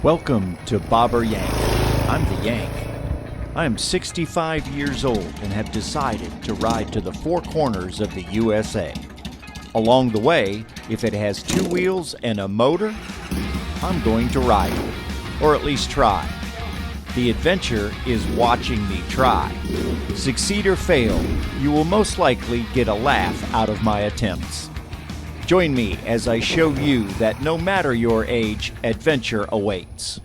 Welcome to Bobber Yank. I'm the Yank. I am 65 years old and have decided to ride to the four corners of the USA. Along the way, if it has two wheels and a motor, I'm going to ride it, or at least try. The adventure is watching me try. Succeed or fail, you will most likely get a laugh out of my attempts. Join me as I show you that no matter your age, adventure awaits.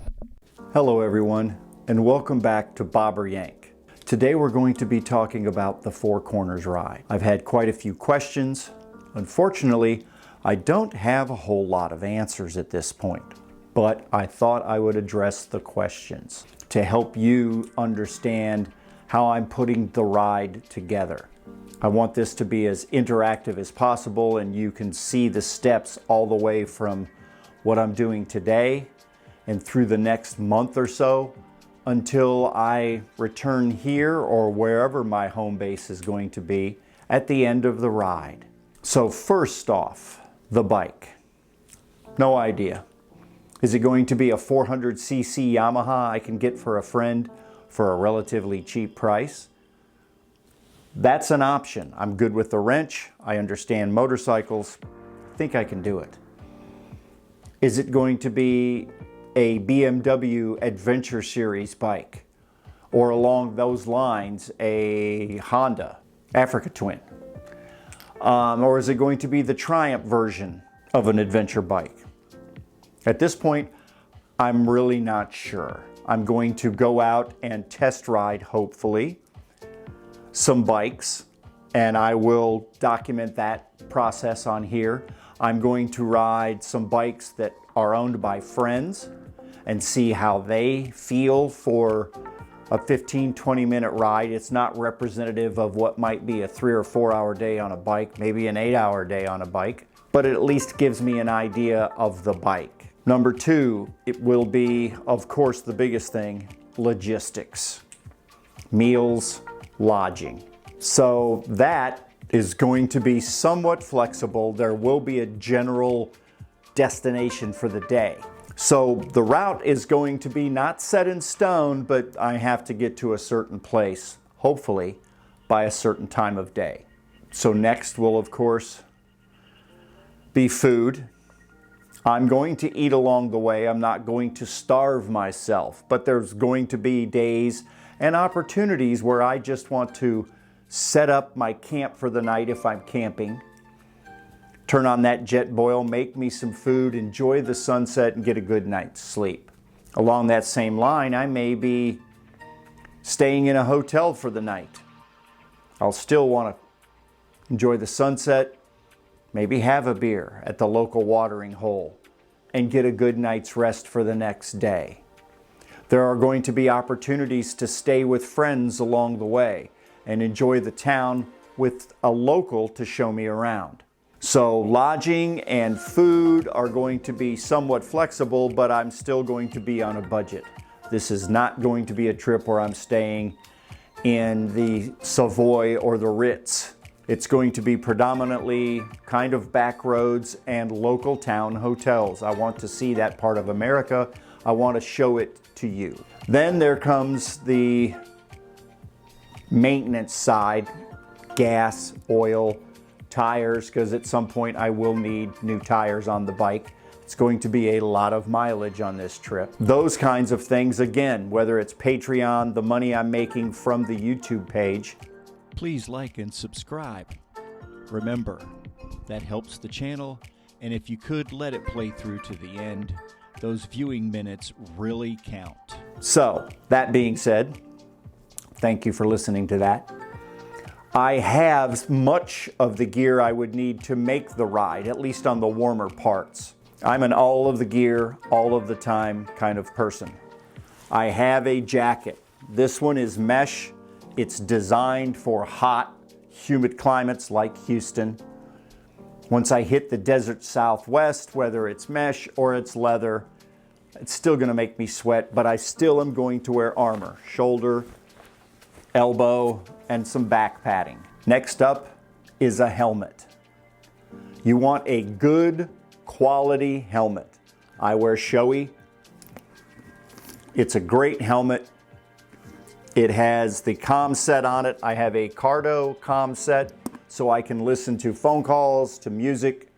Hello everyone, and welcome back to Bobber Yank. Today we're going to be talking about the Four Corners ride. I've had quite a few questions. Unfortunately, I don't have a whole lot of answers at this point, but I thought I would address the questions to help you understand how I'm putting the ride together. I want this to be as interactive as possible, and you can see the steps all the way from what I'm doing today and through the next month or so until I return here or wherever my home base is going to be at the end of the ride. So first off, the bike. No idea. Is it going to be a 400cc Yamaha I can get for a friend for a relatively cheap price? That's an option. I'm good with the wrench. I understand motorcycles. I think I can do it. Is it going to be a BMW Adventure Series bike? Or along those lines, a Honda Africa Twin? Or is it going to be the Triumph version of an adventure bike? At this point, I'm really not sure. I'm going to go out and test ride, hopefully, some bikes, and I will document that process on here. I'm going to ride some bikes that are owned by friends and see how they feel for a 15-20 minute ride. It's not representative of what might be a 3 or 4 hour day on a bike, maybe an 8 hour day on a bike, but it at least gives me an idea of the bike. Number two, it will be, of course, the biggest thing, logistics. Meals, lodging. So that is going to be somewhat flexible. There will be a general destination for the day. So the route is going to be not set in stone, but I have to get to a certain place, hopefully, by a certain time of day. So next will, of course, be food. I'm going to eat along the way. I'm not going to starve myself, but there's going to be days and opportunities where I just want to set up my camp for the night if I'm camping, turn on that jet boil, make me some food, enjoy the sunset, and get a good night's sleep. Along that same line, I may be staying in a hotel for the night. I'll still want to enjoy the sunset, maybe have a beer at the local watering hole, and get a good night's rest for the next day. There are going to be opportunities to stay with friends along the way and enjoy the town with a local to show me around. So lodging and food are going to be somewhat flexible, but I'm still going to be on a budget. This is not going to be a trip where I'm staying in the Savoy or the Ritz. It's going to be predominantly kind of back roads and local town hotels. I want to see that part of America. I want to show it to you. Then there comes the maintenance side, gas, oil, tires, because at some point I will need new tires on the bike. It's going to be a lot of mileage on this trip. Those kinds of things, again, whether it's Patreon, the money I'm making from the YouTube page. Please like and subscribe. Remember, that helps the channel, and if you could let it play through to the end, those viewing minutes really count. So, that being said, thank you for listening to that. I have much of the gear I would need to make the ride, at least on the warmer parts. I'm an all of the gear, all of the time kind of person. I have a jacket. This one is mesh. It's designed for hot, humid climates like Houston. Once I hit the desert Southwest, whether it's mesh or it's leather, it's still going to make me sweat, but I still am going to wear armor, shoulder, elbow, and some back padding. Next up is a helmet. You want a good quality helmet. I wear Shoei. It's a great helmet. It has the comm set on it. I have a Cardo comm set, so I can listen to phone calls, to music,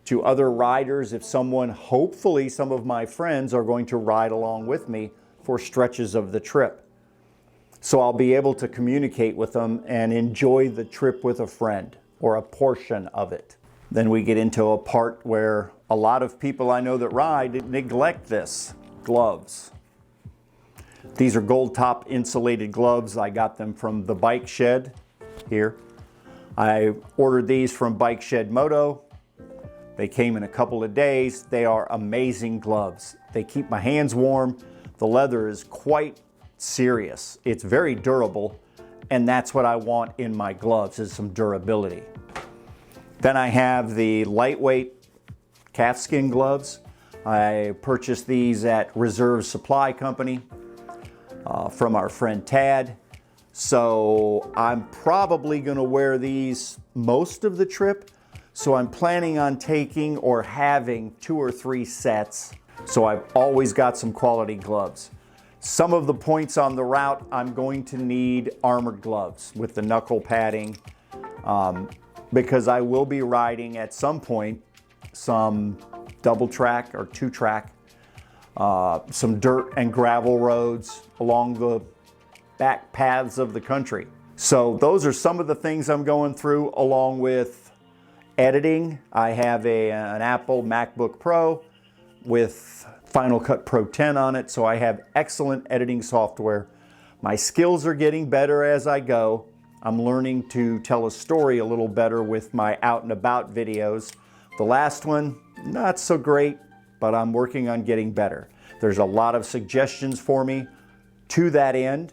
to other riders. If someone, hopefully some of my friends are going to ride along with me for stretches of the trip. So I'll be able to communicate with them and enjoy the trip with a friend, or a portion of it. Then we get into a part where a lot of people I know that ride neglect this: gloves. These are gold top insulated gloves. I got them from the Bike Shed here. I ordered these from Bike Shed Moto. They came in a couple of days. They are amazing gloves. They keep my hands warm. The leather is quite serious. It's very durable, and that's what I want in my gloves, is some durability. Then I have the lightweight calfskin gloves. I purchased these at Reserve Supply Company from our friend Tad. So I'm probably gonna wear these most of the trip. So I'm planning on taking or having 2 or 3 sets. So I've always got some quality gloves. Some of the points on the route, I'm going to need armored gloves with the knuckle padding, because I will be riding at some point some double track or 2-track, some dirt and gravel roads along the back paths of the country. So those are some of the things I'm going through, along with editing. I have an Apple MacBook Pro with Final Cut Pro 10 on it, so I have excellent editing software. My skills are getting better as I go. I'm learning to tell a story a little better with my out and about videos. The last one, not so great, but I'm working on getting better. There's a lot of suggestions for me to that end.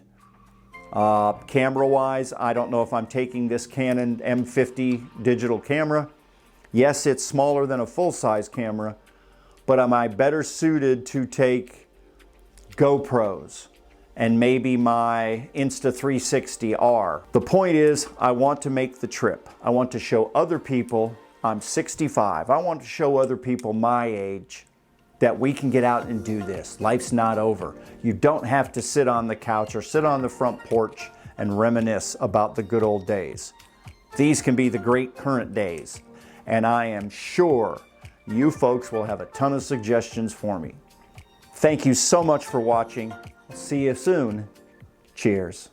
Camera-wise, I don't know if I'm taking this Canon M50 digital camera. Yes, it's smaller than a full-size camera, but am I better suited to take GoPros and maybe my Insta360R? The point is, I want to make the trip. I want to show other people, I'm 65, I want to show other people my age that we can get out and do this. Life's not over. You don't have to sit on the couch or sit on the front porch and reminisce about the good old days. These can be the great current days, and I am sure you folks will have a ton of suggestions for me. Thank you so much for watching. See you soon. Cheers.